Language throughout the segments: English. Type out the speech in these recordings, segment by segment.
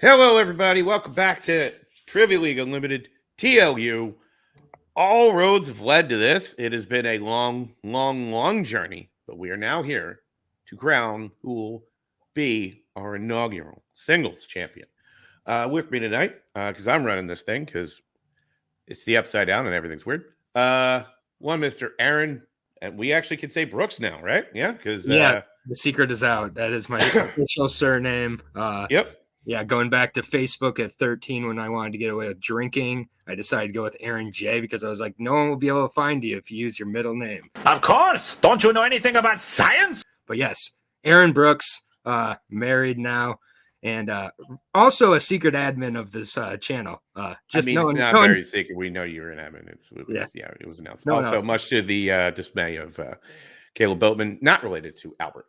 Hello, everybody. Welcome back to Trivia League Unlimited TLU. All roads have led to this. It has been a long journey, but we are now here to crown who will be our inaugural singles champion. With me tonight, because I'm running this thing, because it's the upside down and everything's weird. One Mr. Aaron, and we actually can say Brooks now, right? Yeah, because the secret is out. That is my official surname. Yep. Yeah, going back to Facebook at 13 when I wanted to get away with drinking, I decided to go with Aaron J because I was like, no one will be able to find you if you use your middle name. Of course. Don't you know anything about science? But yes, Aaron Brooks, married now, and also a secret admin of this channel. It's not very secret. We know you're an admin. It was announced. Also, much to the dismay of Caleb Boatman, not related to Albert.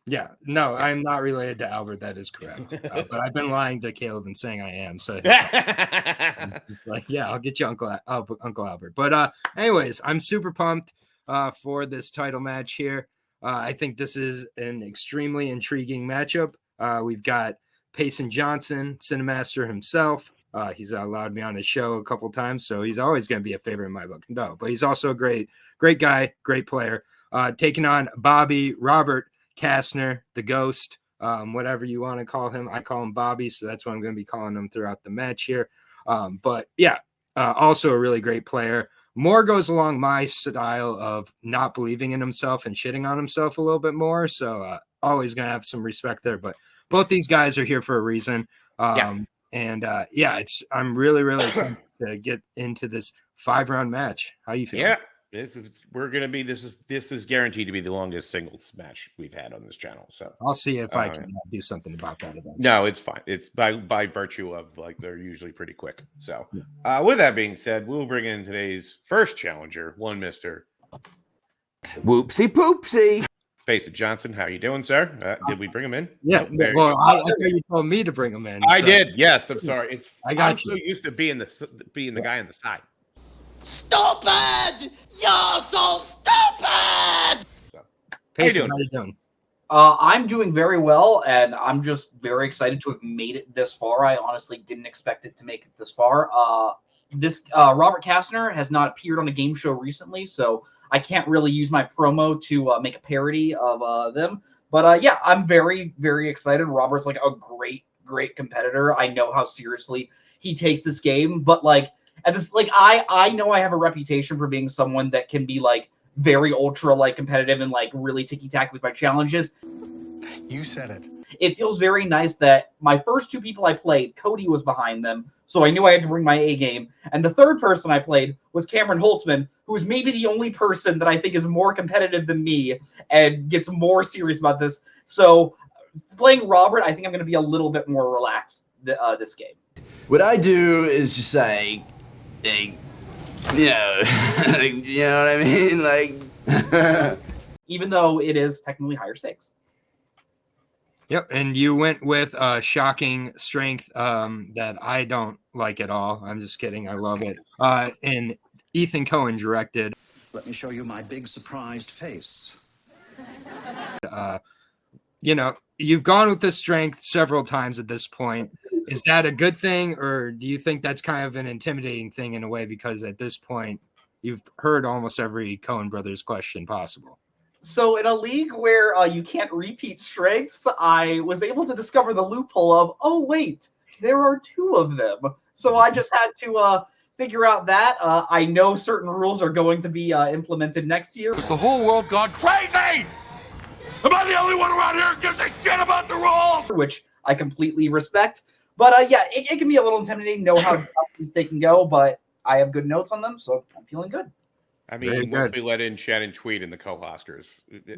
Yeah, no, I'm not related to Albert. That is correct. But I've been lying to Caleb and saying I am. So it's like, yeah, I'll get you Uncle Albert. But anyways, I'm super pumped for this title match here. I think this is an extremely intriguing matchup. We've got Payson Johnson, Cinemaster himself. He's allowed me on his show a couple times, so he's always going to be a favorite in my book. No, but he's also a great guy, great player. Taking on Bobby Robert Castner, the Ghost, whatever you want to call him. I call him Bobby, so that's what I'm going to be calling him throughout the match here. But yeah, also a really great player. More goes along my style of not believing in himself and shitting on himself a little bit more. So always going to have some respect there. But both these guys are here for a reason. I'm really pumped to get into this 5-round match. How you feeling? Yeah. This is guaranteed to be the longest singles match we've had on this channel. So I'll see if I can do something about that eventually. No, it's fine. It's by virtue of they're usually pretty quick. So with that being said, we'll bring in today's first challenger, one Mr. Whoopsie poopsie. Payson Johnson. How you doing, sir? Did we bring him in? Yeah. Well, I thought you told me to bring him in. I did. Yes. I'm sorry. I'm so used to being the guy on the side. Stupid! You're so stupid! Payson, how you doing? I'm doing very well, and I'm just very excited to have made it this far. I honestly didn't expect it to make it this far. Robert Castner has not appeared on a game show recently, so I can't really use my promo to make a parody of them. But yeah, I'm very, very excited. Robert's like a great competitor. I know how seriously he takes this game, but I know I have a reputation for being someone that can be very ultra competitive and really ticky-tacky with my challenges. You said it. It feels very nice that my first two people I played, Cody was behind them, so I knew I had to bring my A game. And the third person I played was Cameron Holtzman, who is maybe the only person that I think is more competitive than me and gets more serious about this. So playing Robert, I think I'm going to be a little bit more relaxed this game. What I do is just say, you know what I mean? Even though it is technically higher stakes. Yep, and you went with shocking strength that I don't like at all. I'm just kidding. I love it. And Ethan Cohen directed. Let me show you my big surprised face. You've gone with this strength several times at this point. Is that a good thing, or do you think that's kind of an intimidating thing in a way because at this point you've heard almost every Cohen brothers question possible? So in a league where you can't repeat strengths, I was able to discover the loophole of, oh, wait, there are two of them. So I just had to figure out that. I know certain rules are going to be implemented next year. Has the whole world gone crazy? Am I the only one around here who gives a shit about the rules? Which I completely respect. But yeah, it can be a little intimidating, know how they can go, but I have good notes on them, so I'm feeling good. I mean, once we let in Shannon Tweed and the co-hosters,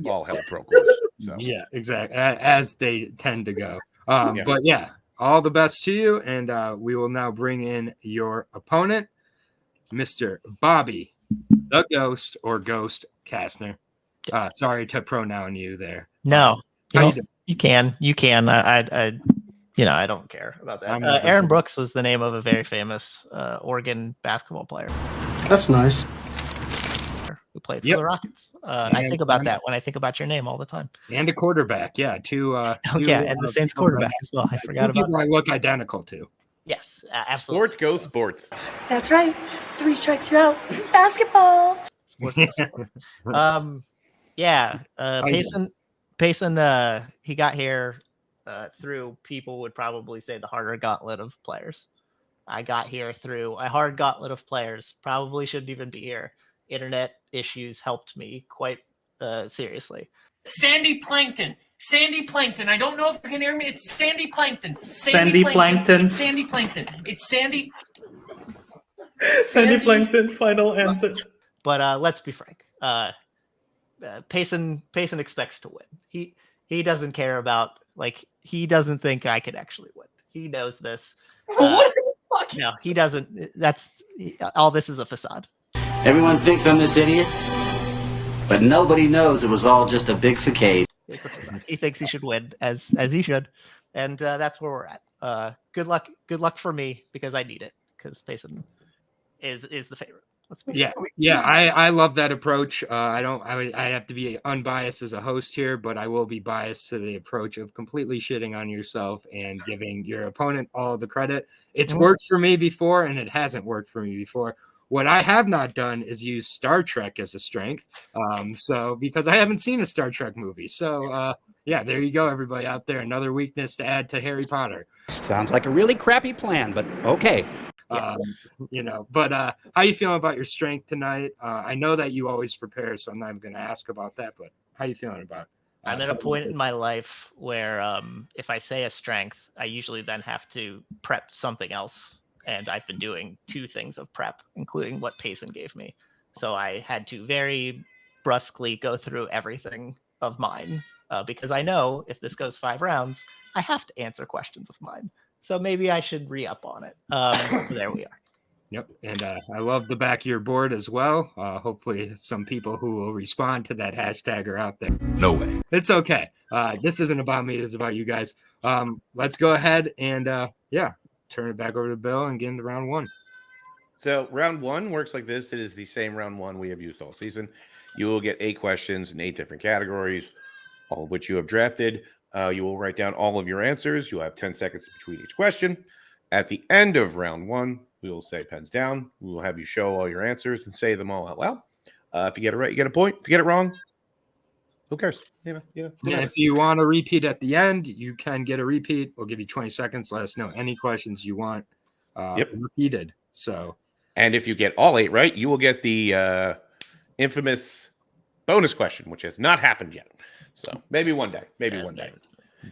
all hell broke loose. So. Yeah, exactly, as they tend to go. But yeah, all the best to you, and we will now bring in your opponent, Mr. Bobby, the Ghost, or Ghost Castner. Sorry to pronoun you there. No, you can. I don't care about that. Aaron Brooks was the name of a very famous Oregon basketball player. That's nice. Who played for Yep. the Rockets. I And, think about that when I think about your name all the time. And a quarterback. Yeah. Oh, yeah, and the Saints people quarterback that- as well. I forgot two about people I look identical to. Yes, absolutely. Sports go sports. That's right. 3 strikes, you're out. Basketball. Sports goes sports. Yeah, Payson, he got here through, people would probably say, the harder gauntlet of players. I got here through a hard gauntlet of players. Probably shouldn't even be here. Internet issues helped me quite seriously. Sandy Plankton. Sandy Plankton. I don't know if you can hear me. It's Sandy Plankton. Sandy Plankton. It's Sandy Plankton. It's Sandy. Sandy Plankton. Final answer. But let's be frank. Payson expects to win. He doesn't care about, like, he doesn't think I could actually win. He knows this. What the fuck? No, he doesn't. That's all. This is a facade. Everyone thinks I'm this idiot, but nobody knows it was all just a big facade. It's a facade. He thinks he should win, as he should, and that's where we're at. Good luck for me, because I need it, because Payson is the favorite. Yeah, I love that approach. I have to be unbiased as a host here, but I will be biased to the approach of completely shitting on yourself and giving your opponent all the credit. It's worked for me before, and it hasn't worked for me before. What I have not done is use Star Trek as a strength. So because I haven't seen a Star Trek movie. So yeah, there you go, everybody out there. Another weakness to add to Harry Potter. Sounds like a really crappy plan, but okay. But how you feeling about your strength tonight? I know that you always prepare, so I'm not even going to ask about that, but how you feeling about I'm at a point in my life where if I say a strength, I usually then have to prep something else. And I've been doing 2 things of prep, including what Payson gave me. So I had to very brusquely go through everything of mine because I know if this goes 5 rounds, I have to answer questions of mine. So maybe I should re-up on it. So there we are. Yep. And I love the back of your board as well. Hopefully some people who will respond to that hashtag are out there. No way. It's okay. This isn't about me. This is about you guys. Let's go ahead and, turn it back over to Bill and get into round 1. So round 1 works like this. It is the same round 1 we have used all season. You will get 8 questions in 8 different categories, all of which you have drafted. You will write down all of your answers. You'll have 10 seconds between each question. At the end of round 1, we will say pens down. We will have you show all your answers and say them all out loud. If you get it right, you get a point. If you get it wrong, who cares? If you want a repeat at the end, you can get a repeat. We'll give you 20 seconds. Let us know any questions you want repeated. So, and if you get all 8 right, you will get the infamous bonus question, which has not happened yet. So maybe one day. One day.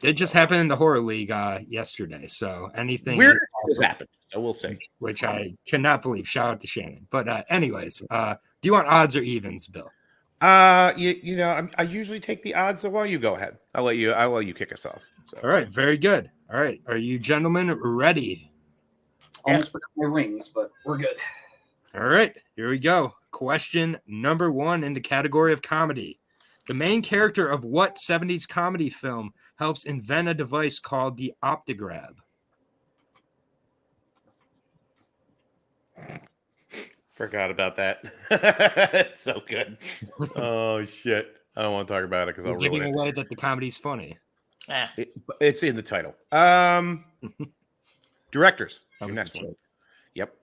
It just happened in the horror league yesterday. So anything weird has happened. So we'll see. Which I cannot believe. Shout out to Shannon. But anyways, do you want odds or evens, Bill? I usually take the odds. So while you go ahead, I'll let you kick us off. So. All right, very good. All right, are you gentlemen ready? Almost forgot my rings, but we're good. All right, here we go. Question number 1 in the category of comedy. The main character of what 70s comedy film helps invent a device called the optograph? Forgot about that. It's so good. Oh shit! I don't want to talk about it because I'll ruin it. Giving away that the comedy's funny. It's in the title. Directors. Next one. Yep.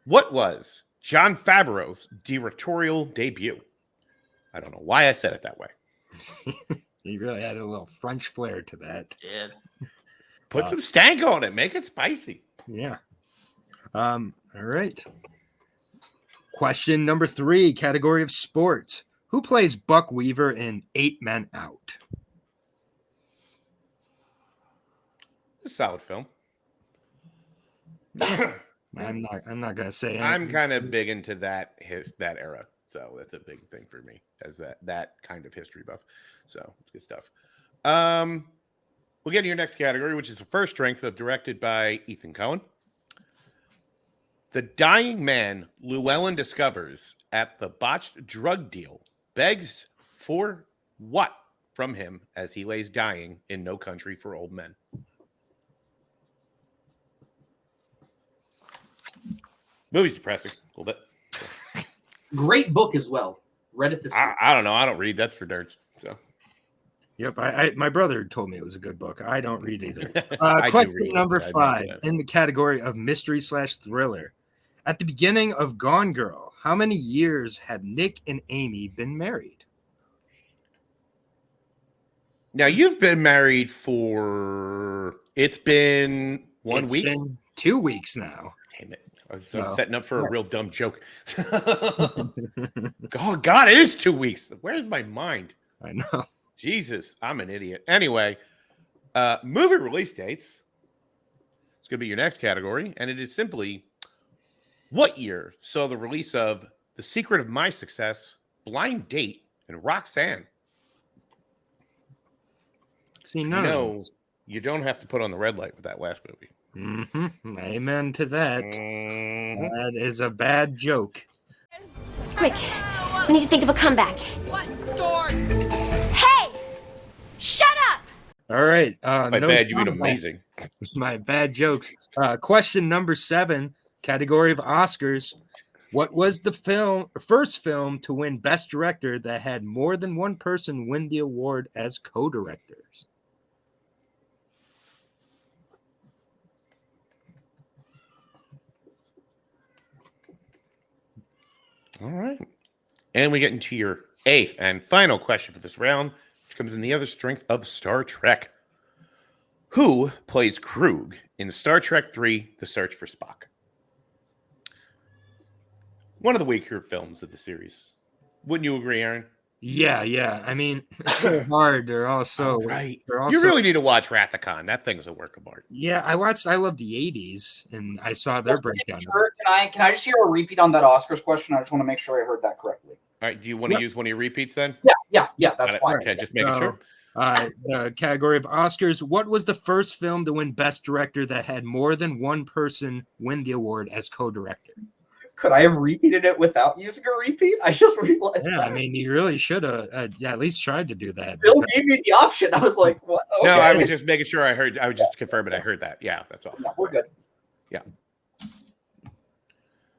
What was Jon Favreau's directorial debut? I don't know why I said it that way. You really had a little French flair to that. Yeah. Put some stank on it. Make it spicy. Yeah. All right. Question number 3, category of sports. Who plays Buck Weaver in 8 Men Out? A solid film. I'm not gonna say anything. I'm kind of big into that era. So that's a big thing for me as that kind of history buff. So it's good stuff. We'll get to your next category, which is the first strength directed by Ethan Cohen. The dying man Llewellyn discovers at the botched drug deal begs for what from him as he lays dying in No Country for Old Men? Movie's depressing a little bit. Great book as well. Read it this week. I don't know. I don't read. That's for nerds. So. Yep, my brother told me it was a good book. I don't read either. I do Question read, number I 5 know that. in the category of mystery/thriller. At the beginning of Gone Girl, how many years had Nick and Amy been married? Now you've been married for. It's been 1 week. It's been 2 weeks now. Damn it! I was So, setting up for yeah. a real dumb joke. Oh God, it is 2 weeks. Where's my mind? I know. Jesus, I'm an idiot. Anyway, movie release dates. It's going to be your next category, and it is simply what year saw the release of The Secret of My Success, Blind Date, and Roxanne. See, none of those. You don't have to put on the red light with that last movie. Mm-hmm. Amen to that. That is a bad joke. Quick, we need to think of a comeback. What dorks? Hey! Shut up! All right. By no bad, you mean comeback. amazing. My bad jokes. Question number 7, category of Oscars. What was the first film to win Best Director that had more than one person win the award as co-directors? All right. And we get into your 8th and final question for this round, which comes in the other strength of Star Trek. Who plays Krug in Star Trek 3, The Search for Spock? One of the weaker films of the series. Wouldn't you agree, Aaron? Yeah. I mean, it's so hard. They're all so right. They're all You so- really need to watch Wrath of Khan. That thing's a work of art. Yeah, I love the 80s, and I saw their breakdown. Sure, can I just hear a repeat on that Oscars question? I just want to make sure I heard that correctly. All right. Do you want to use one of your repeats then? Yeah. That's fine. Okay, just making sure. The category of Oscars. What was the first film to win Best Director that had more than one person win the award as co-director? Could I have repeated it without using a repeat? I just realized. Yeah, I mean, you really should have at least tried to do that. Bill gave me the option. I was like, "What?" Okay. No, I was just making sure I heard. I was just confirming I heard that. Yeah, that's all. Yeah, we're good. Yeah.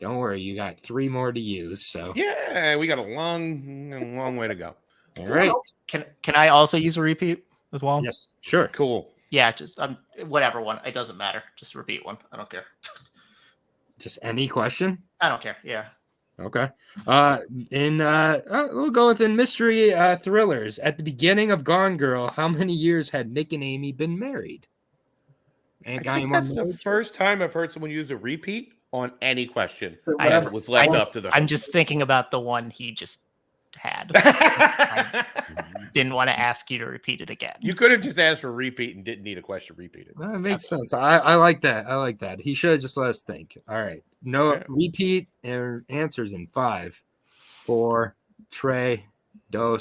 Don't worry, you got 3 more to use. So Yeah, we got a long way to go. all right. Can I also use a repeat as well? Yes, sure. Cool. Yeah, just whatever one. It doesn't matter. Just repeat one. I don't care. Just any question. I don't care. Yeah. Okay. We'll go with in mystery thrillers. At the beginning of Gone Girl, how many years had Nick and Amy been married? I think that's the first time I've heard someone use a repeat on any question. I That was left up to the. I'm just thinking about the one he just had. I didn't want to ask you to repeat it again. You could have just asked for a repeat and didn't need a question repeated. That makes sense. I like that. I like that. He should have just let us think. All right. No repeat answers in 5, 4, 3, 2,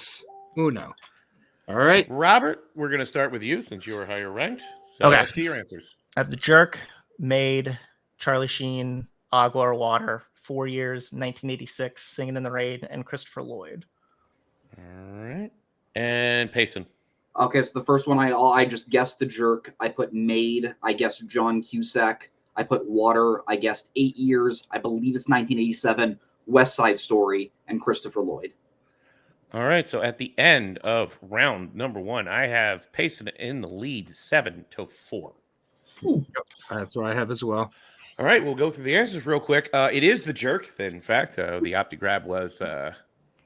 1. All right. Robert, we're going to start with you since you were higher ranked. So Okay. let's see your answers. I have The Jerk, Maid, Charlie Sheen, Agua or Water, 4 Years, 1986, Singing in the Rain, and Christopher Lloyd. All right. And Payson. Okay, so the first one I just guessed The Jerk. I put Maid. I guessed John Cusack. I put Water. I guessed 8 Years. I believe it's 1987. West Side Story and Christopher Lloyd. All right. So at the end of round number 1, I have Payson in the lead 7-4. That's what I have as well. All right, we'll go through the answers real quick. It is The Jerk. In fact, the OptiGrab was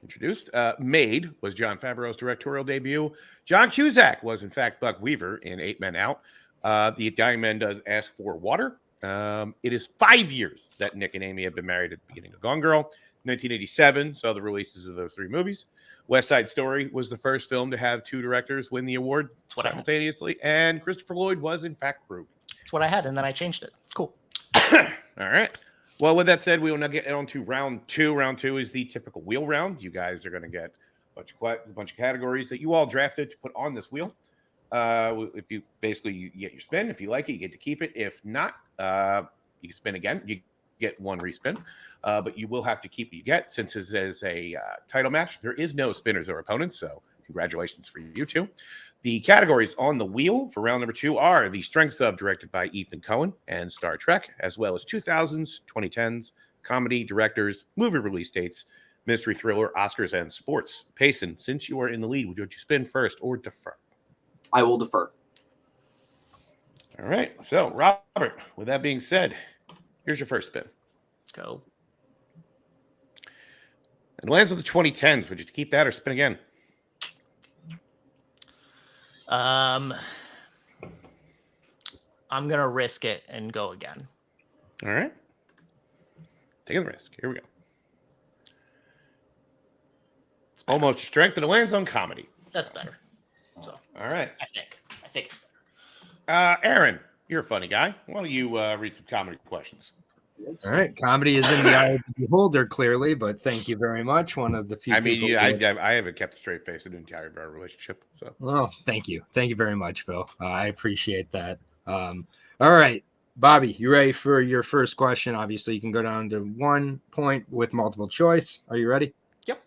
introduced. Maid was Jon Favreau's directorial debut. John Cusack was, in fact, Buck Weaver in 8 Men Out. The Dying Man does ask for Water. It is 5 years that Nick and Amy have been married at the beginning of Gone Girl. 1987 saw the releases of those 3 movies. West Side Story was the first film to have 2 directors win the award simultaneously. And Christopher Lloyd was, in fact, Krug. That's what I had, and then I changed it. Cool. All right. Well, with that said, we will now get on to round 2. Round 2 is the typical wheel round. You guys are going to get a bunch of categories that you all drafted to put on this wheel. If you basically get your spin, if you like it, you get to keep it. If not, you can spin again. You get 1 respin, but you will have to keep what you get since this is a title match. There is no spinners or opponents, so congratulations for you two. The categories on the wheel for round number 2 are the strengths of, directed by Ethan Cohen, and Star Trek, as well as 2000s, 2010s, comedy, directors, movie release dates, mystery thriller, Oscars, and sports. Payson, since you are in the lead, would you spin first or defer? I will defer. All right. So, Robert, with that being said, here's your first spin. Let's go. It lands with the 2010s. Would you keep that or spin again? I'm gonna risk it and go again. All right. Taking the risk. Here we go. Almost your strength, but it lands on comedy. That's better. So, all right. I think. Aaron, you're a funny guy. Why don't you read some comedy questions? All right, comedy is in the eye of the beholder, clearly, but thank you very much. One of the few. I mean, I haven't kept a straight face in the entire of our relationship. So, well, thank you very much, Phil. I appreciate that. All right, Bobby, you ready for your first question? Obviously, you can go down to 1 point with multiple choice. Are you ready? Yep.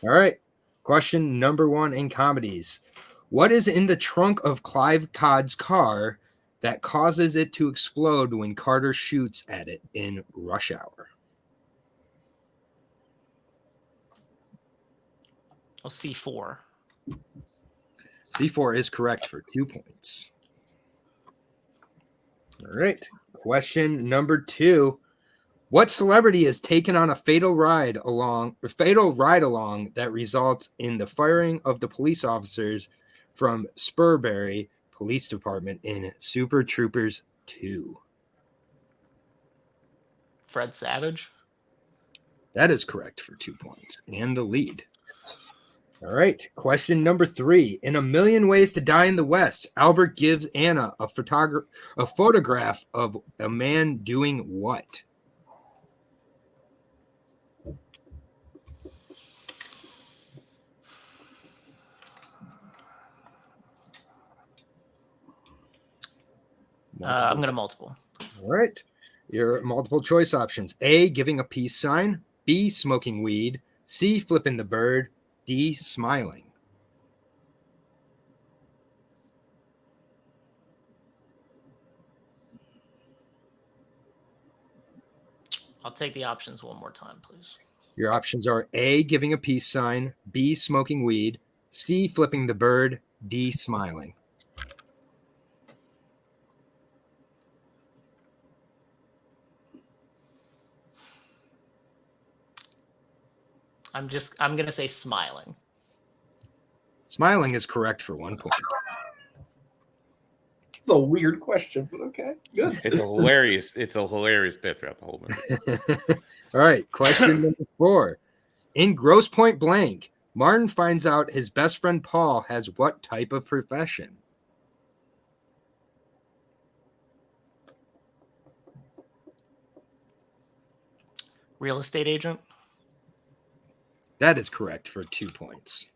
All right. Question number 1 in comedies: what is in the trunk of Clive Codd's car that causes it to explode when Carter shoots at it in Rush Hour? I'll C4. C4 is correct for 2 points. All right. Question number 2. What celebrity is taken on a fatal ride along that results in the firing of the police officers from Spurbury Police Department in Super Troopers 2? Fred Savage. That is correct for 2 points and the lead. All right. Question number 3. In A Million Ways to Die in the West, Albert gives Anna a photograph of a man doing what? I'm going to multiple. All right. Your multiple choice options: A, giving a peace sign; B, smoking weed; C, flipping the bird; D, smiling. I'll take the options one more time, please. Your options are A, giving a peace sign; B, smoking weed; C, flipping the bird; D, smiling. I'm going to say smiling. Smiling is correct for 1 point. It's a weird question, but okay. Good. It's a hilarious bit throughout the whole movie. All right. Question number 4. In Grosse Point Blank, Martin finds out his best friend Paul has what type of profession? Real estate agent. That is correct for 2 points.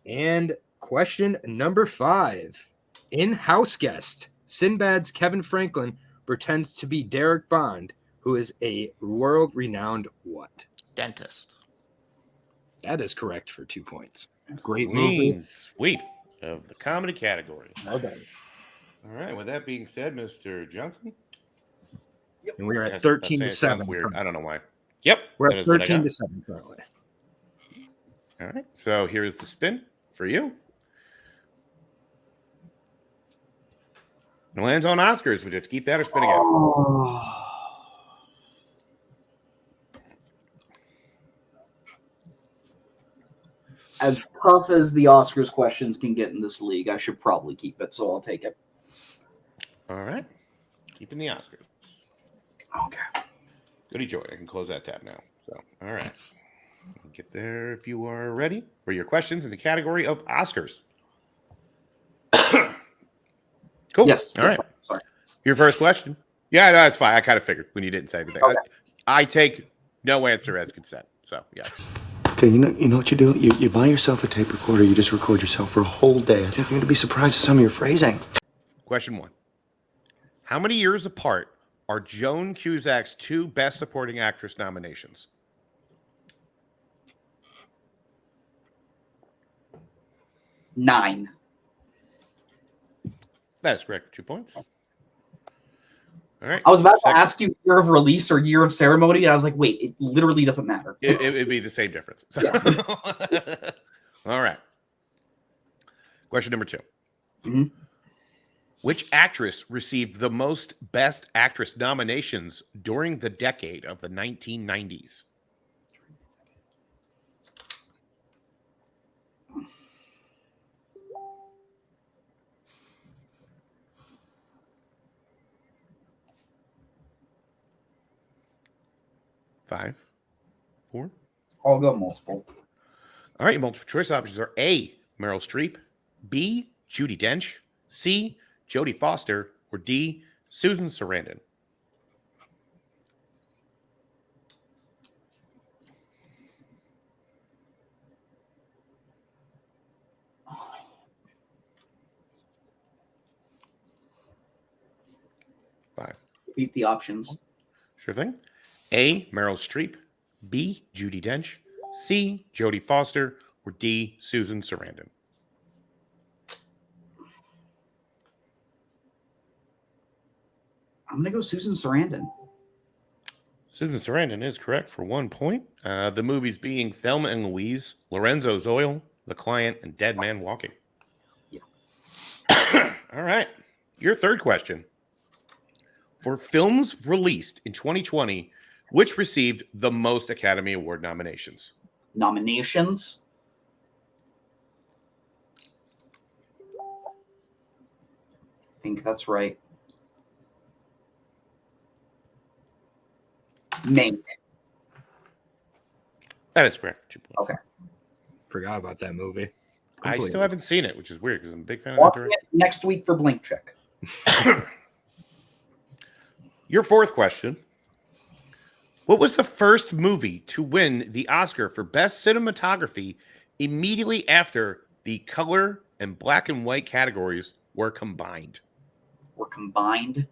And question number 5. In House Guest, Sinbad's Kevin Franklin pretends to be Derek Bond, who is a world-renowned what? Dentist. That is correct for 2 points. Great Clean movie. sweep of the comedy category. Well done. All right. With that being said, Mr. Johnson. And we're at 13-7. Weird. I don't know why. Yep. We're at 13-7 currently. All right. So here's the spin for you. It lands on Oscars. Would you keep that or spin again? As tough as the Oscars questions can get in this league, I should probably keep it, so I'll take it. All right. Keeping the Oscars. Okay. Goody joy. I can close that tab now. So, all right. Get there if you are ready for your questions in the category of Oscars. Cool. Yes. All right. Sorry. Your first question. Yeah, no, that's fine. I kind of figured when you didn't say anything. Okay. I take no answer as consent. So, yeah. Okay, you know what you do? You buy yourself a tape recorder, you just record yourself for a whole day. I think you're going to be surprised at some of your phrasing. Question 1. How many years apart are Joan Cusack's 2 Best Supporting Actress nominations? Nine. That is correct. 2 points. All right. I was about to ask you year of release or year of ceremony, and I was like, wait, it literally doesn't matter. It'd be the same difference. So. Yeah. All right. Question number 2. Mm-hmm. Which actress received the most Best Actress nominations during the decade of the 1990s? Five, 4. I'll go multiple. All right, multiple choice options are A, Meryl Streep, B, Judi Dench, C, Jodie Foster, or D, Susan Sarandon. Five. Repeat the options. Sure thing. A, Meryl Streep, B, Judi Dench, C, Jodie Foster, or D, Susan Sarandon. I'm going to go Susan Sarandon. Susan Sarandon is correct for 1 point. The movies being Thelma and Louise, Lorenzo's Oil, The Client, and Dead Man Walking. Yeah. All right. Your third question. For films released in 2020, which received the most Academy Award nominations? Nominations? I think that's right. Mank. That is correct for 2 points. Okay. Forgot about that movie. I still haven't seen it, which is weird because I'm a big fan of Watch that it next week for Blink Check. Your fourth question. What was the first movie to win the Oscar for Best Cinematography immediately after the color and black and white categories were combined? Were combined?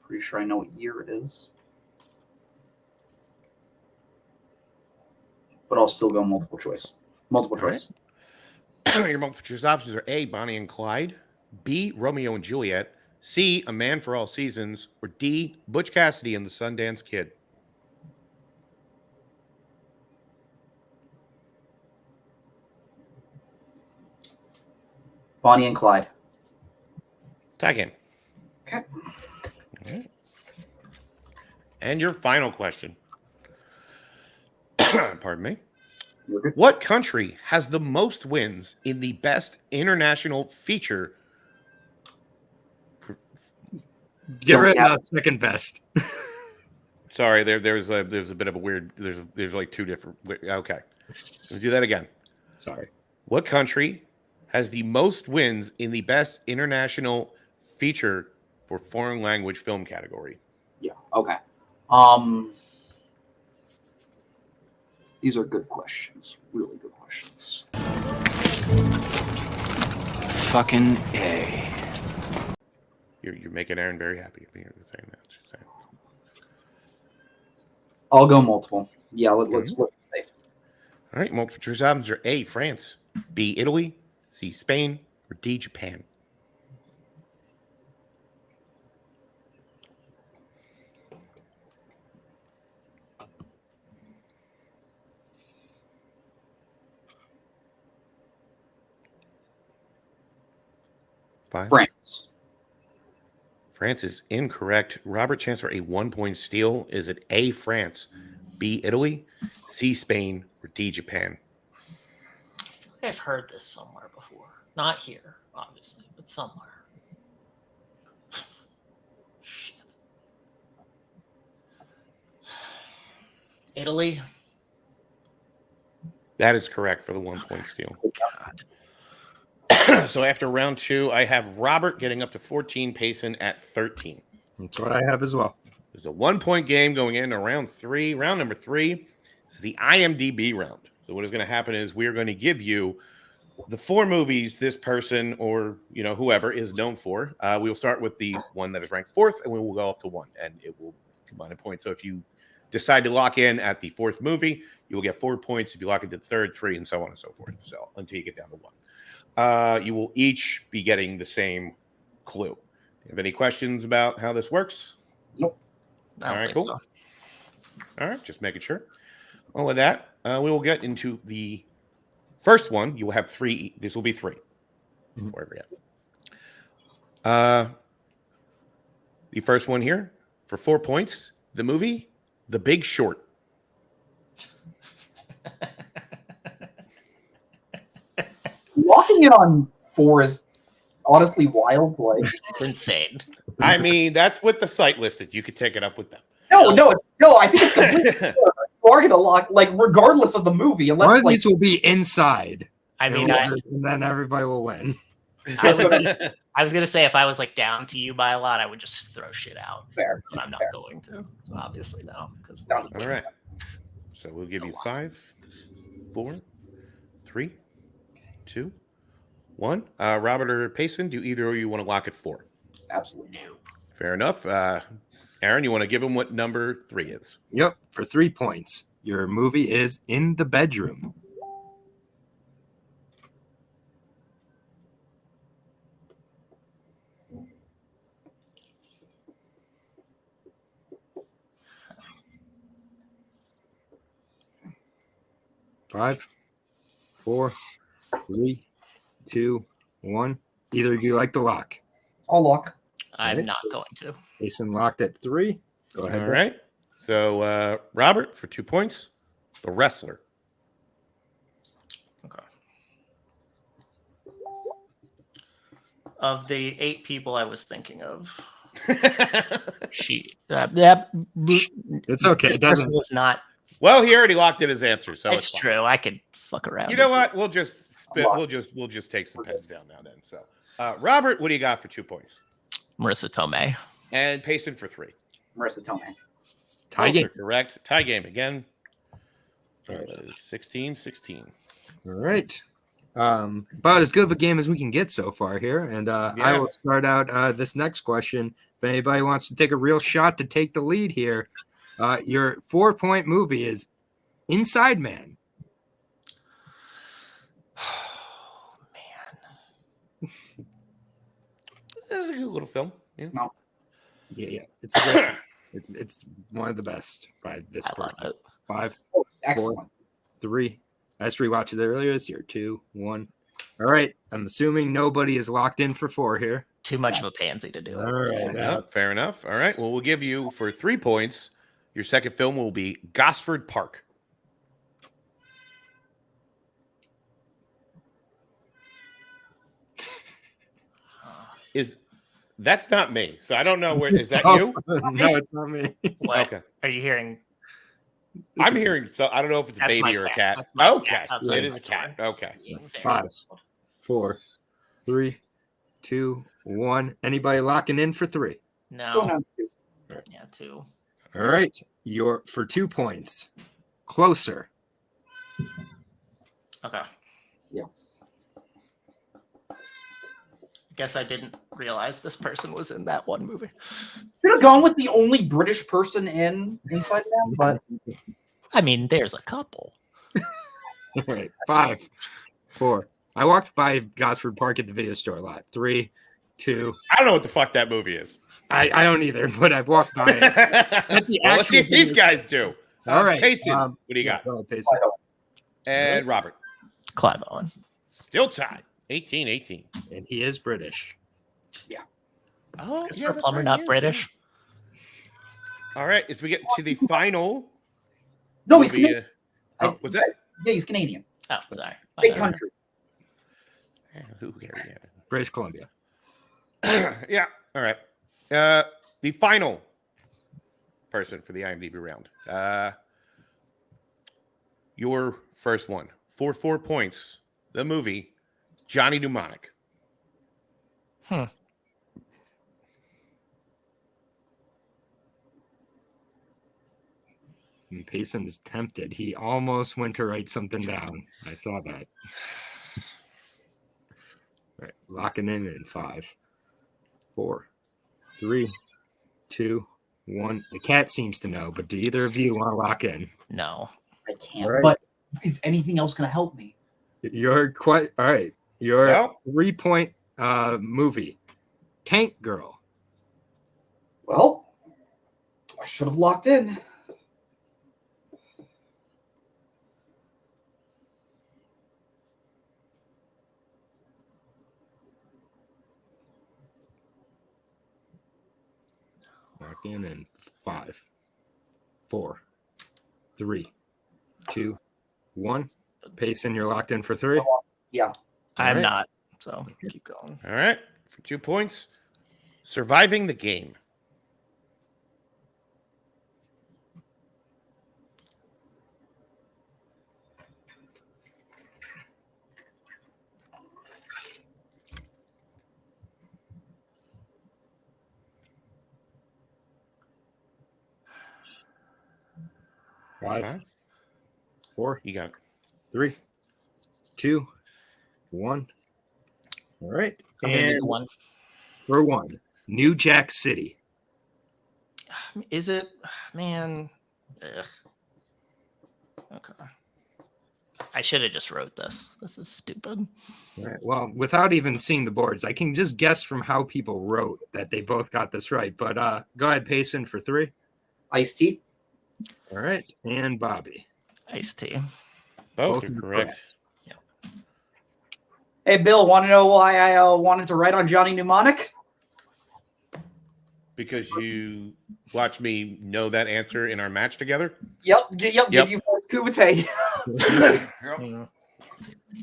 Pretty sure I know what year it is. But I'll still go multiple choice. Multiple choice. Right. Your multiple choice options are A, Bonnie and Clyde, B, Romeo and Juliet, C, A Man for All Seasons, or D, Butch Cassidy and the Sundance Kid. Bonnie and Clyde. Tie game. Okay. All right. And your final question. Pardon me. What country has the most wins in the Best International Feature? Give it second best. Sorry, there's a bit of a weird. There's like two different. Okay, let's do that again. Sorry. What country has the most wins in the Best International Feature for Foreign Language Film category? Yeah. Okay. These are good questions. Really good questions. Fucking A. You're making Aaron very happy. Saying that. Just saying. I'll go multiple. Yeah, let's split safe. All right, multiple choice options are A, France, B, Italy, C, Spain, or D, Japan. Five. France. France is incorrect. Robert Chance for a 1-point steal. Is it A, France, B, Italy, C, Spain, or D, Japan? I feel like I've heard this somewhere before. Not here, obviously, but somewhere. Shit. Italy? That is correct for the 1-point steal. God. So after round 2, I have Robert getting up to 14, Payson at 13. That's what I have as well. There's a 1-point game going into round 3. Round number 3 is the IMDb round. So what is going to happen is we are going to give you the 4 movies this person or whoever is known for. We will start with the one that is ranked 4th, and we will go up to 1, and it will combine a point. So if you decide to lock in at the fourth movie, you will get 4 points. If you lock into the third, 3, and so on and so forth. So until you get down to 1. You will each be getting the same clue. Do you have any questions about how this works? Nope. I don't think so. All right, just making sure. Well, with that, we will get into the first one. You will have 3. This will be 3. Before I forget. The first one here for 4 points. The movie, The Big Short. Locking it on 4 is honestly wild. Like, It's insane. I mean, that's what the site listed. You could take it up with them. no. I think it's completely fair. You are gonna lock, like, regardless of the movie, unless One of like, these will be inside. I mean, and then everybody will win. I was gonna say if I was like down to you by a lot, I would just throw shit out. Fair, but I'm not going to. So obviously, no. All right. So we'll give you 5, 4, 3, 2, 1. Robert or Payson, do either of you want to lock at 4? Absolutely. Fair enough. Aaron, you want to give him what number 3 is? Yep, for 3 points. Your movie is In the Bedroom. Five, 4, 3, 2, 1. Either of you like to lock? I'll lock. I'm not going to. Jason locked at 3. Go ahead. All right. So, Robert, for 2 points, The Wrestler. Okay. Of the 8 people I was thinking of, it's okay. It doesn't. Was not. Well, he already locked in his answer, so It's true. I could fuck around. You know what? We'll just take some pens down now then. So, Robert, what do you got for 2 points? Marissa Tomei. And Payson for 3. Marissa Tomei. Tie game. Correct. Tie game again. So that is 16-16. All right. About as good of a game as we can get so far here. And I will start out this next question. If anybody wants to take a real shot to take the lead here, your 4-point movie is Inside Man. Oh, man. It's a good little film. Yeah. No. Yeah. It's a great, it's one of the best by this person. 5, Excellent. 4, 3. I just rewatched it earlier this year. 2, 1. All right. I'm assuming nobody is locked in for 4 here. Too much of a pansy to do it. All right. Fair enough. All right. Well, we'll give you for 3 points. Your second film will be Gosford Park. That's not me? So I don't know where is that you? No, it's not me. What? Okay. Are you hearing? I'm hearing. So I don't know if it's a That's my baby or a cat. cat. That's my Okay, cat outside it is my a cat. Okay. 5, 4, 3, 2, 1. Anybody locking in for 3? No. Yeah, 2. All right. You're for 2 points. Closer. Okay. Yeah. Guess I didn't realize this person was in that one movie. Should have gone with the only British person in Inside Man, but I mean, there's a couple. All right. 5, 4. I walked by Gosford Park at the video store a lot. 3, 2. I don't know what the fuck that movie is. I don't either, but I've walked by it. Well, let's see if these guys do. All right. Payson, what do you got? Payson. And Robert. Clive Owen. Still tied. 18-18. And he is British. Yeah. Oh, Christopher Plummer not British. All right. As we get to the final. No, he's Canadian. Was that? Yeah, he's Canadian. Oh, sorry. Big country. Who cares? British Columbia. Yeah. All right. The final person for the IMDb round. Your first one for 4 points. The movie Johnny Mnemonic. And Payson's tempted. He almost went to write something down. I saw that. All right, locking in 5, 4, 3, 2, 1. The cat seems to know, but do either of you want to lock in? No. I can't. Right. But is anything else going to help me? You're quite all right. Your Well. 3-point movie, Tank Girl. Well, I should have locked in. Lock in 5, 4, 3, 2, 1. Payson, you're locked in for 3? Yeah. I'm right. not. So keep going. All right. For 2 points. Surviving the game. Five, 4, You got it. 3, 2, 1. All right. I'm gonna do And the one. for 1, New Jack City. Is it, man? Ugh. Okay. I should have just wrote this. This is stupid. All right. Well, without even seeing the boards, I can just guess from how people wrote that they both got this right. But go ahead, Payson, for 3. Iced tea. All right. And Bobby. Iced tea. Both Both are are correct. Hey, Bill, want to know why I wanted to write on Johnny Mnemonic? Because you watched me know that answer in our match together. Yep. Did you force Kumite?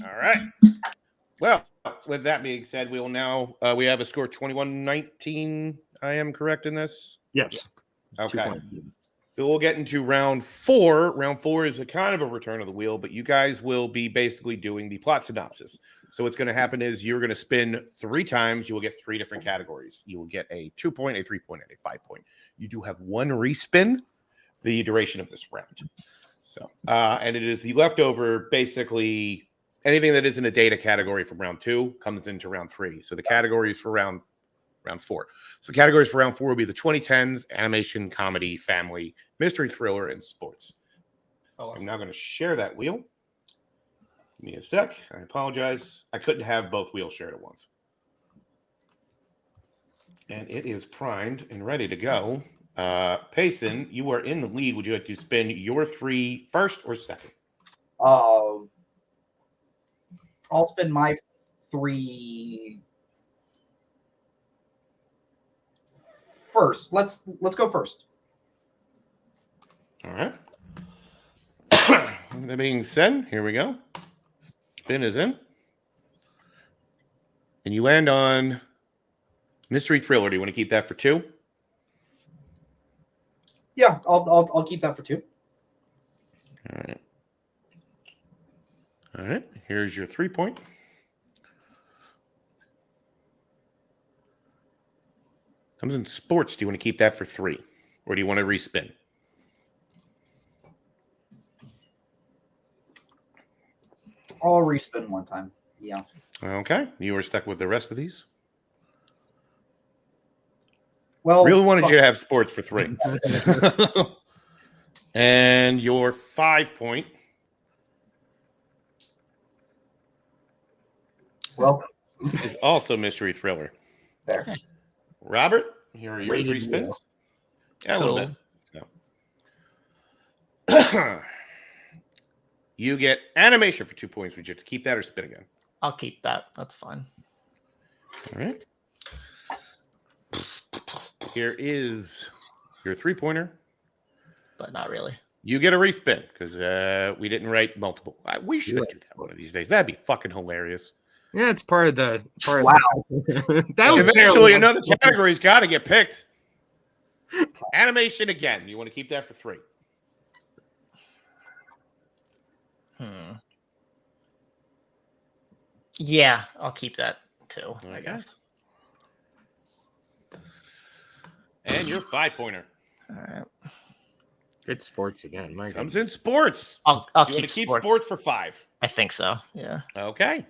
All right. Well, with that being said, we will now we have a score 21-19. I am correct in this? Yes. Okay. So we'll get into round 4. Round 4 is a kind of a return of the wheel, but you guys will be basically doing the plot synopsis. So what's going to happen is you're going to spin 3 times. You will get 3 different categories. You will get a 2-point, a 3-point, and a 5-point. You do have 1 respin the duration of this round. So, and it is the leftover, basically anything that isn't a data category from round 2 comes into round 3. So the categories for round 4. So categories for round 4 will be the 2010s, animation, comedy, family, mystery, thriller, and sports. I'm now going to share that wheel. Give me a sec. I apologize. I couldn't have both wheels shared at once. And it is primed and ready to go. Payson, you are in the lead. Would you like to spin your 3 first or second? I'll spin my 3 first. Let's go first. All right. That being said, here we go. Spin is in. And you land on mystery thriller. Do you want to keep that for 2? Yeah, I'll keep that for 2. All right. All right. Here's your 3-point. Comes in sports. Do you want to keep that for 3? Or do you want to respin? I'll respin one time. Yeah. Okay. You are stuck with the rest of these. Well, really wanted you to have sports for 3. And your 5-point. Well, is also mystery thriller. There. Robert, here are your 3 spins. Yeah, a little bit. So. You get animation for 2 points. Would you have to keep that or spin again? I'll keep that. That's fine. All right. Here is your 3-pointer. But not really. You get a respin because we didn't write multiple. We should do that one of these days. That'd be fucking hilarious. Yeah, it's part of the Wow. Eventually, another category's got to get picked. Animation again. You want to keep that for 3? Yeah, I'll keep that too. I guess. And your 5-pointer. All right. It's sports again. My Comes in sports. I'll you keep sports for 5. I think so. Yeah. Okay.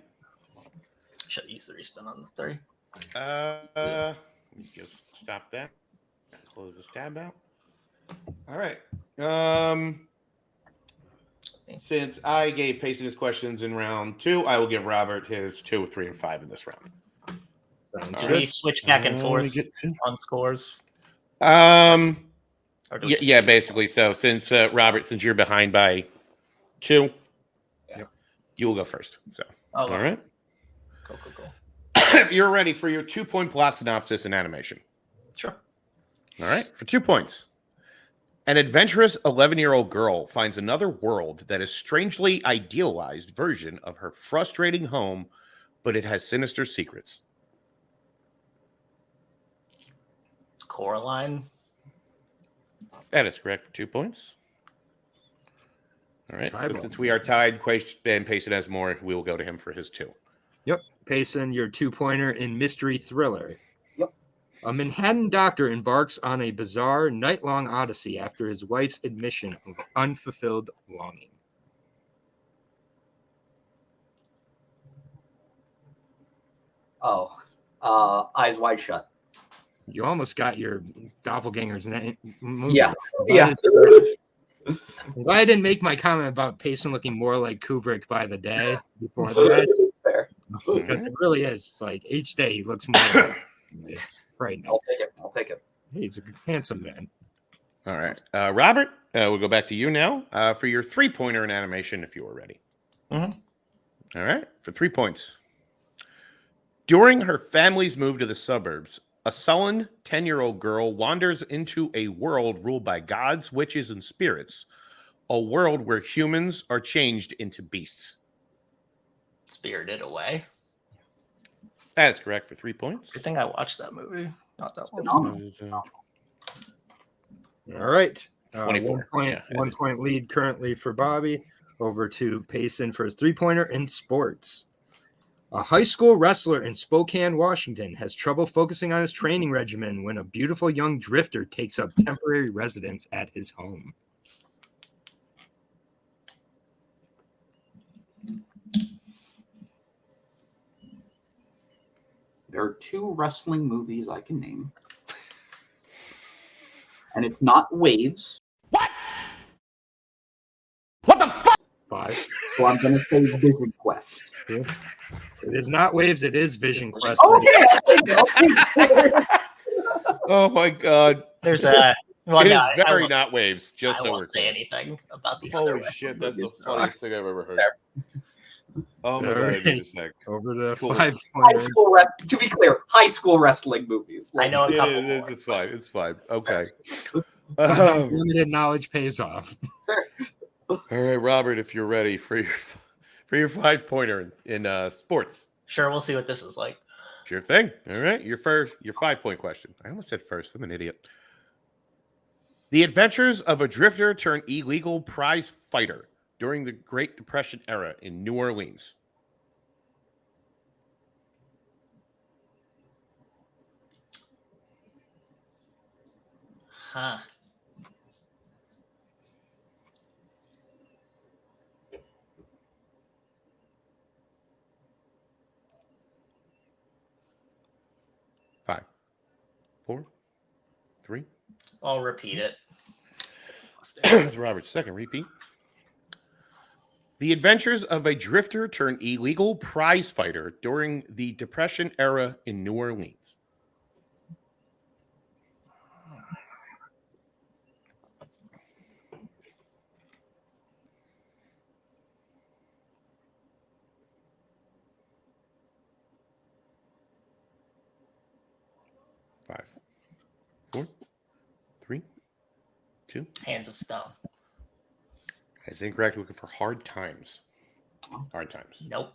Should use the respin on the 3. Let me just stop that. Close this tab out. All right. Since I gave Payson his questions in round 2, I will give Robert his 2, 3, and 5 in this round. Do we switch back and forth on scores? Yeah, basically. So since Robert, since you're behind by 2, you will go first. So all right. Cool. You're ready for your 2-point plot synopsis and animation. Sure. All right. For 2 points. An adventurous 11-year-old girl finds another world that is strangely idealized version of her frustrating home, but it has sinister secrets. Coraline. That is correct for 2 points. All right. So since we are tied, and Payson has more, we will go to him for his 2. Yep. Payson, your 2-pointer in mystery thriller. Yep. A Manhattan doctor embarks on a bizarre night-long odyssey after his wife's admission of unfulfilled longing. Eyes Wide Shut. You almost got your doppelganger's name. Yeah. I'm glad I didn't make my comment about Payson looking more like Kubrick by the day before the match. Fair. Because it really is. It's like each day he looks more. It's frightening. I'll take it. He's a handsome man. All right. Robert, we'll go back to you now for your 3-pointer in animation if you are ready. Mm-hmm. All right. For 3 points. During her family's move to the suburbs, a sullen 10-year-old girl wanders into a world ruled by gods, witches, and spirits, a world where humans are changed into beasts. Spirited Away. That is correct for 3 points. I think I watched that movie. Not that one. All right. 24. 1 point lead currently for Bobby. Over to Payson for his 3-pointer in sports. A high school wrestler in Spokane, Washington, has trouble focusing on his training regimen when a beautiful young drifter takes up temporary residence at his home. There are 2 wrestling movies I can name. And it's not Waves. What the fuck? 5. So I'm going to say Vision Quest. It is not Waves. It is Vision Quest. Okay. Oh my God. There's a. Well, It no, is very not Waves. Just I so we're won't say clear. anything about the other Holy shit, that's the funniest thing I've ever heard. Oh my All God, right. give me a sec. Over to Cool. 5-pointer. To be clear, high school wrestling movies. I know a couple It is, more. it's fine. It's fine. Okay. Sometimes limited knowledge pays off. All right, Robert, if you're ready for your 5-pointer in sports. Sure, we'll see what this is like. Sure thing. All right, your 5-point question. I almost said first. I'm an idiot. The adventures of a drifter turned illegal prize fighter during the Great Depression era in New Orleans. Huh. Five, 4, 3. I'll repeat it. That's Robert's second repeat. The adventures of a drifter turned illegal prize fighter during the Depression era in New Orleans. Five, 4, 3, 2. Hands of Stone. That's incorrect. Looking for Hard Times. Hard Times. Nope.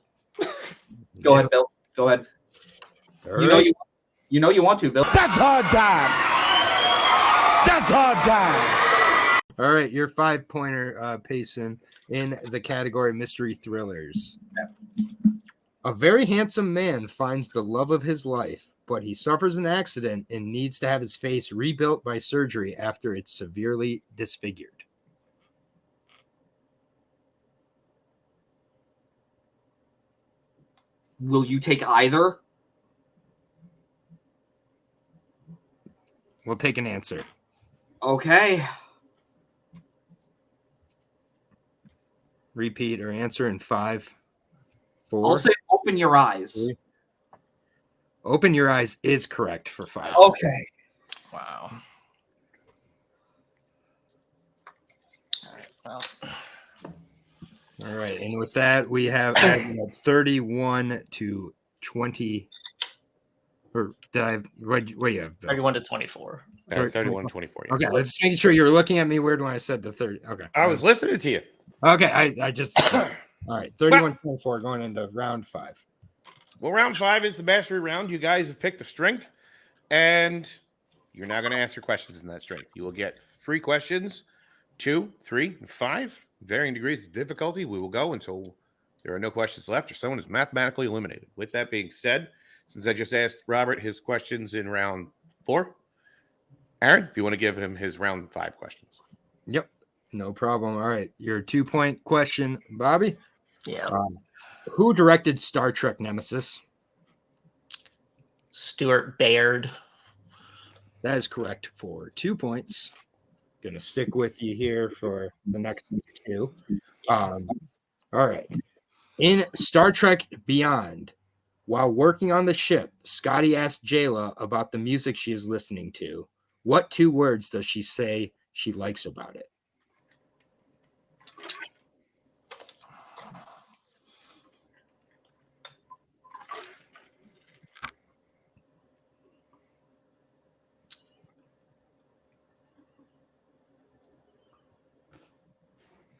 Go ahead, Bill. Go ahead. You know you want to, Bill. That's hard time. That's hard time. All right, your 5-pointer, Payson, in the category mystery thrillers. A very handsome man finds the love of his life, but he suffers an accident and needs to have his face rebuilt by surgery after it's severely disfigured. Will you take either? We'll take an answer. Okay. Repeat or answer in 5, 4. I'll say open your eyes. 3. Open your eyes is correct for 5. Okay. Wow. All right. And with that, we have 31 to 20. Or did I have what you have? 31 to 24. 31 to 24. Yeah. Okay, let's make sure you're looking at me weird when I said the 30. Okay. I was listening to you. Okay, I just all right. 31-24 going into round 5. Well, round 5 is the mastery round. You guys have picked a strength, and you're now going to answer questions in that strength. You will get 3 questions, 2, 3, and 5, varying degrees of difficulty. We will go until there are no questions left or someone is mathematically eliminated. With that being said, since I just asked Robert his questions in round 4, Aaron, if you want to give him his round 5 questions. Yep, no problem. All right, your 2-point question, Bobby. Yeah. Who directed Star Trek Nemesis? Stuart Baird. That is correct for 2 points. Gonna stick with you here for the next 2. All right. In Star Trek Beyond, while working on the ship, Scotty asked Jayla about the music she is listening to. What 2 words does she say she likes about it?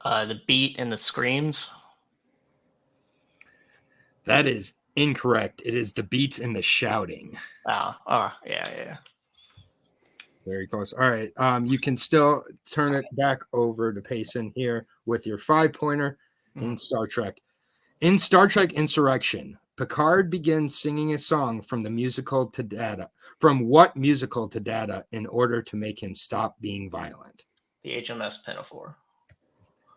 The beat and the screams. That is incorrect. It is the beats and the shouting. Yeah. Very close. All right. You can still turn it back over to Payson here with your 5-pointer in Star Trek. In Star Trek Insurrection, Picard begins singing a song from the musical to Data. From what musical to Data in order to make him stop being violent? The HMS Pinafore.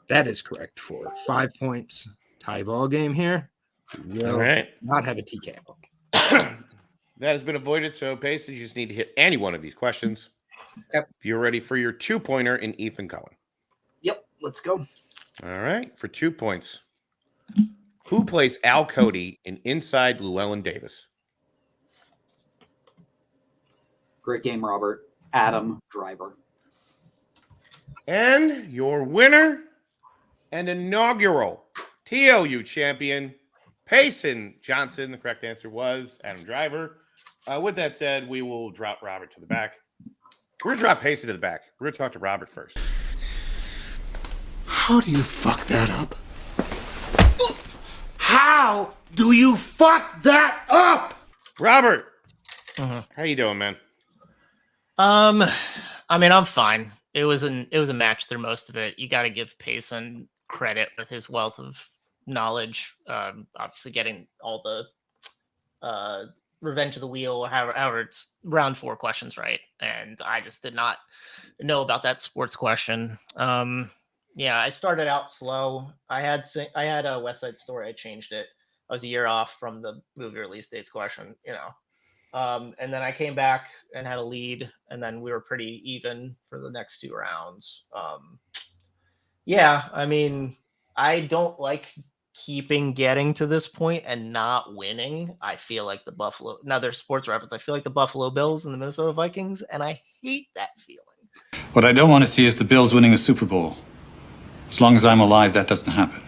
That is correct for 5 points. Tie ball game here. All right. Not have a TKO. That has been avoided, so Payson, you just need to hit any one of these questions. Yep. If you're ready for your 2-pointer in Ethan Cohen. Yep, let's go. All right, for 2 points. Who plays Al Cody in Inside Llewellyn Davis? Great game, Robert. Adam Driver. And your winner and inaugural TLU champion, Payson Johnson. The correct answer was Adam Driver. With that said, we will drop Robert to the back. We're going to drop Payson to the back. We're going to talk to Robert first. How do you fuck that up? How do you fuck that up? Robert, how you doing, man? I mean, I'm fine. It was a match through most of it. You got to give Payson credit with his wealth of knowledge. Obviously, getting all the Revenge of the Wheel, or however it's round 4 questions right, and I just did not know about that sports question. Yeah, I started out slow. I had a West Side Story. I changed it. I was a year off from the movie release dates question, and then I came back and had a lead, and then we were pretty even for the next 2 rounds. Yeah, I mean, I don't like getting to this point and not winning. I feel like the Buffalo, another sports reference, I feel like the Buffalo Bills and the Minnesota Vikings, and I hate that feeling. What I don't want to see is the Bills winning a Super Bowl. As long as I'm alive, that doesn't happen.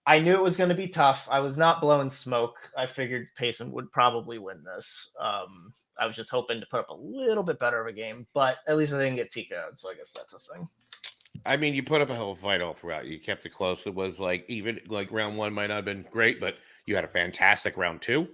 I knew it was going to be tough. I was not blowing smoke. I figured Payson would probably win this. I was just hoping to put up a little bit better of a game, but at least I didn't get TKO'd, so I guess that's a thing. I mean, you put up a hell of a fight all throughout. You kept it close. It was like, even like round 1 might not have been great, but you had a fantastic round 2.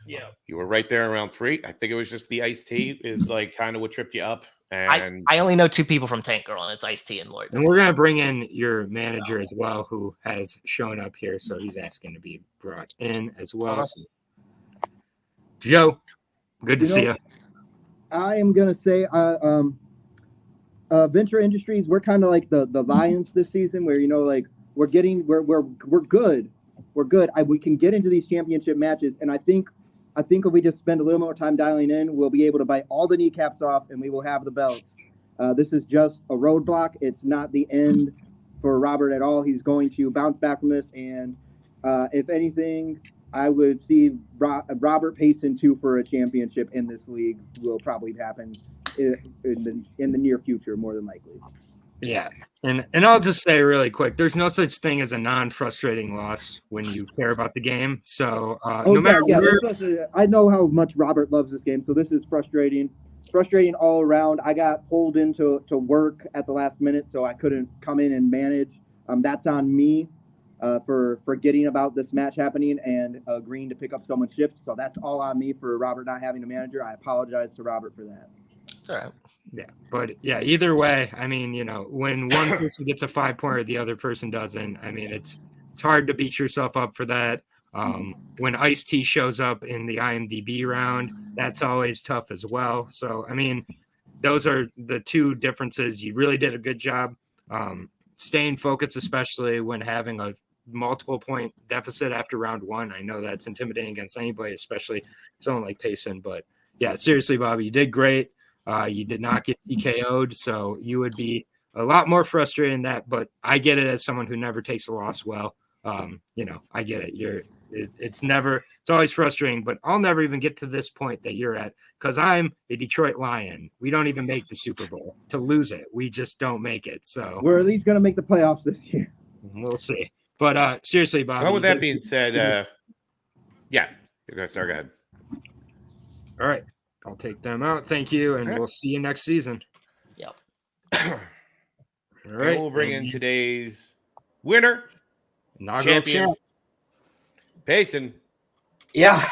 Yeah. You were right there in round 3. I think it was just the iced tea is like kind of what tripped you up. And I only know 2 people from Tank Girl, and it's Ice T and Lloyd. And we're going to bring in your manager as well, who has shown up here. So he's asking to be brought in as well. So, Joe, good to see you. I am going to say Venture Industries, we're kind of like the Lions this season where, like we're good. We're good. We can get into these championship matches. And I think I think if we just spend a little more time dialing in, we'll be able to bite all the kneecaps off, and we will have the belts. This is just a roadblock. It's not the end for Robert at all. He's going to bounce back from this, and if anything, I would see Robert Payson 2 for a championship in this league will probably happen in the near future, more than likely. Yeah, and I'll just say really quick, there's no such thing as a non-frustrating loss when you care about the game. So no matter where, I know how much Robert loves this game, so this is frustrating. Frustrating all around. I got pulled into work at the last minute, so I couldn't come in and manage. That's on me for forgetting about this match happening and agreeing to pick up someone's shift. So that's all on me for Robert not having a manager. I apologize to Robert for that. It's all right. Yeah, but yeah, either way, I mean, when one person gets a 5-pointer, the other person doesn't. I mean, it's hard to beat yourself up for that. When Ice-T shows up in the IMDb round, that's always tough as well. So, I mean, those are the two differences. You really did a good job staying focused, especially when having a multiple point deficit after round 1. I know that's intimidating against anybody, especially someone like Payson. But yeah, seriously, Bobby, you did great. You did not get TKO'd, so you would be a lot more frustrated in that. But I get it as someone who never takes a loss well. I get it. It's always frustrating, but I'll never even get to this point that you're at because I'm a Detroit Lion. We don't even make the Super Bowl to lose it. We just don't make it. So we're at least going to make the playoffs this year. We'll see. But seriously, Bobby. Well, with that being said, yeah, go ahead. All right. I'll take them out. Thank you, and we'll see you next season. Yep. All right. We'll bring in today's winner, champion, Payson. Yeah.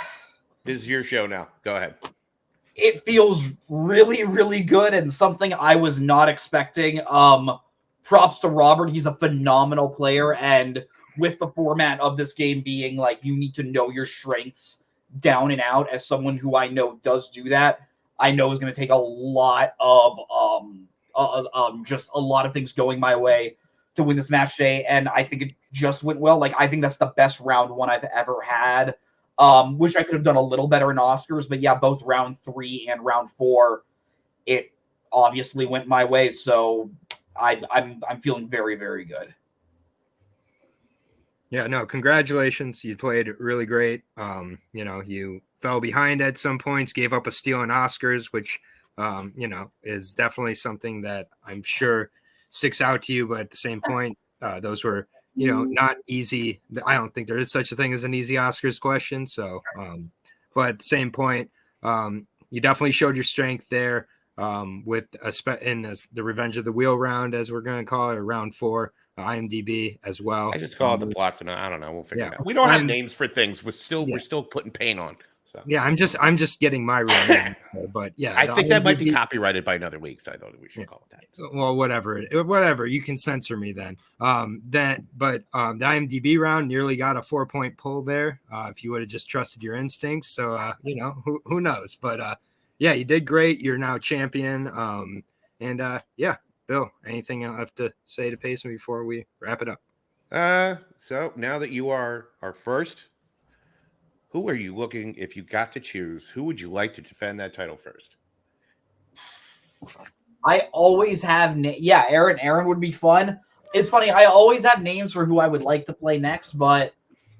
This is your show now. Go ahead. It feels really, really good and something I was not expecting. Props to Robert. He's a phenomenal player, and with the format of this game being like you need to know your strengths down and out, as someone who I know does do that, I know is going to take a lot of just a lot of things going my way to win this match today, and I think it just went well. Like, I think that's the best round 1 I've ever had. Wish I could have done a little better in Oscars, but yeah, both round 3 and round 4, it obviously went my way. So I'm feeling very, very good. Yeah, no, congratulations. You played really great. You fell behind at some points, gave up a steal in Oscars, which, is definitely something that I'm sure sticks out to you. But at the same point, those were, not easy. I don't think there is such a thing as an easy Oscars question. So, but at the same point, you definitely showed your strength there with the Revenge of the Wheel round, as we're going to call it, or round 4. IMDb as well. I just call it the plots, and I don't know. We'll figure it out. We don't have names for things. We're still putting paint on. So yeah, I'm just getting my real name. But yeah, I think that might be copyrighted by another week, so I thought we should call it that. Well, whatever. You can censor me then. The IMDb round nearly got a 4-point pull there. If you would have just trusted your instincts, so who knows? But yeah, you did great. You're now champion. Yeah. Bill, anything I have to say to Payson before we wrap it up? So now that you are our first, who are you looking, if you got to choose, who would you like to defend that title first? I always have, Aaron would be fun. It's funny, I always have names for who I would like to play next, but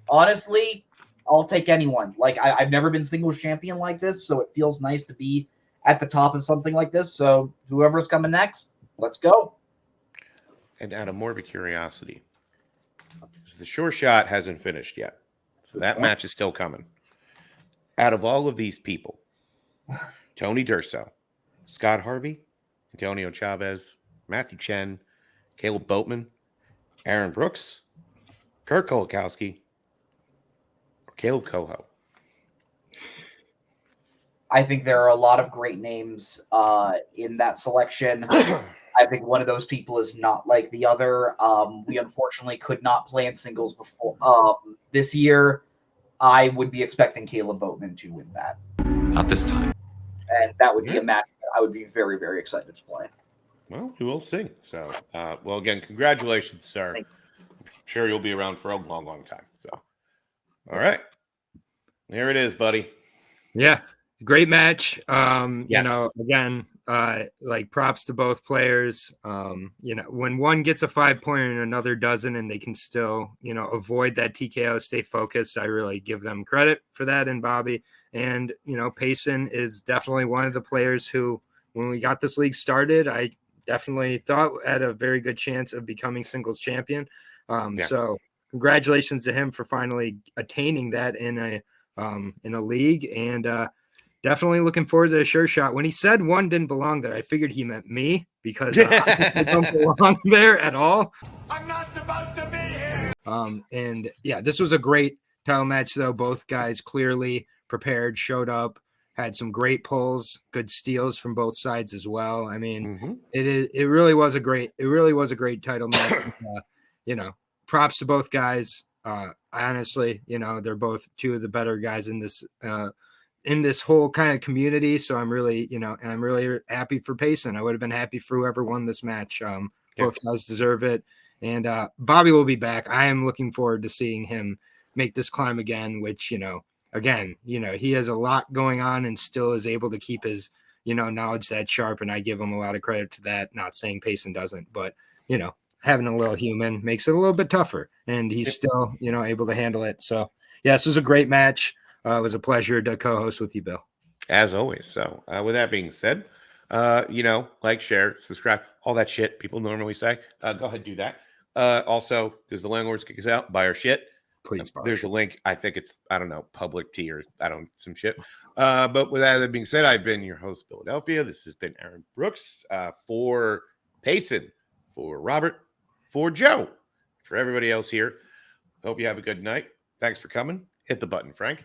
honestly, I'll take anyone. Like, I've never been singles champion like this, so it feels nice to be at the top of something like this. So whoever's coming next, let's go. And out of morbid curiosity, the Sure Shot hasn't finished yet. So that match is still coming. Out of all of these people, Tony Durso, Scott Harvey, Antonio Chavez, Matthew Chen, Caleb Boatman, Aaron Brooks, Kurt Kolakowski, or Caleb Coho. I think there are a lot of great names in that selection. I think one of those people is not like the other. We unfortunately could not play in singles before this year. I would be expecting Caleb Boatman to win that. Not this time. And that would be a match that I would be very, very excited to play. Well, we will see. So, well, again, congratulations, sir. I'm sure you'll be around for a long, long time. So, all right. Here it is, buddy. Yeah, great match. Yes. You know, again, like props to both players. You know, when one gets a 5-pointer and another doesn't, and they can still, you know, avoid that TKO, stay focused, I really give them credit for that. And Bobby, and you know, Payson is definitely one of the players who, when we got this league started, I definitely thought had a very good chance of becoming singles champion. So congratulations to him for finally attaining that in a league, and definitely looking forward to a sure shot. When he said one didn't belong there, I figured he meant me, because I don't belong there at all. I'm not supposed to be here. And yeah, this was a great title match, though. Both guys clearly prepared, showed up, had some great pulls, good steals from both sides as well. I mean, it really was a great title match. You know, props to both guys. Honestly, you know, they're both two of the better guys in this whole kind of community. So I'm really, you know, and I'm really happy for Payson. I would have been happy for whoever won this match. Both guys deserve it. And Bobby will be back. I am looking forward to seeing him make this climb again, which, you know, again, you know, he has a lot going on and still is able to keep his, you know, knowledge that sharp. And I give him a lot of credit to that. Not saying Payson doesn't, but, you know, having a little human makes it a little bit tougher, and he's still, you know, able to handle it. So yeah, this was a great match. It was a pleasure to co-host with you, Bill. As always. So with that being said, you know, like, share, subscribe, all that shit people normally say. Go ahead, do that. Also, because the landlords kick us out, buy our shit. Please buy. There's a link. I think it's, I don't know, public tea or some shit. But with that being said, I've been your host, Philadelphia. This has been Aaron Brooks for Payson, for Robert, for Joe, for everybody else here. Hope you have a good night. Thanks for coming. Hit the button, Frank.